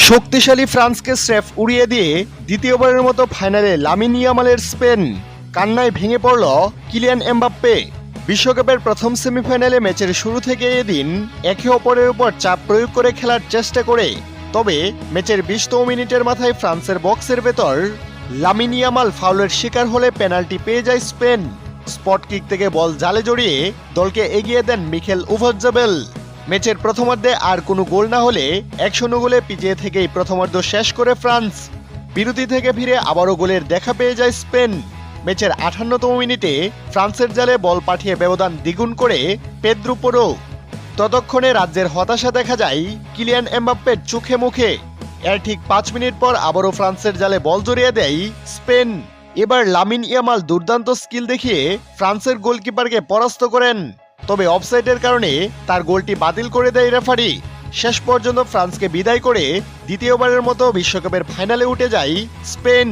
শক্তিশালী ফ্রান্সকে স্রেফ উড়িয়ে দিয়ে দ্বিতীয়বারের মতো ফাইনালে লামিন ইয়ামালের স্পেন। কান্নায় ভেঙে পড়ল কিলিয়ান এমবাপ্পে। বিশ্বকাপের প্রথম সেমিফাইনালে ম্যাচের শুরু থেকে এদিন একে অপরের উপর চাপ প্রয়োগ করে খেলার চেষ্টা করে, তবে ম্যাচের 20তম মিনিটের মাথায় ফ্রান্সের বক্সের ভেতর লামিন ইয়ামাল ফাউলের শিকার হলে পেনাল্টি পেয়ে যায় স্পেন। স্পট কিক থেকে বল জালে জড়িয়ে দলকে এগিয়ে দেন মিখেল ওভারজাবেল। ম্যাচের প্রথমার্ধে আর কোনো গোল না হলে 1-0 গোলে পিছিয়ে থেকেই প্রথমার্ধ শেষ করে ফ্রান্স। বিরতি থেকে ফিরে আবারও গোলের দেখা পেয়ে যায় স্পেন। ম্যাচের 58তম মিনিটে ফ্রান্সের জালে বল পাঠিয়ে ব্যবধান দ্বিগুণ করে পেদ্রো পোরো। ততক্ষণে রাজ্যের হতাশা দেখা যায় কিলিয়ান এমবাপ্পের চোখে মুখে। এর ঠিক 5 মিনিট পর আবারও ফ্রান্সের জালে বল জড়িয়ে দেয় স্পেন। এবার লামিন ইয়ামাল দুর্দান্ত স্কিল দেখিয়ে ফ্রান্সের গোলকিপারকে পরাস্ত করেন, তবে অফসাইডের কারণে তার গোলটি বাতিল করে দেয় রেফারি। শেষ পর্যন্ত ফ্রান্সকে বিদায় করে দ্বিতীয়বারের মতো বিশ্বকাপের ফাইনালে উঠে যায় স্পেন।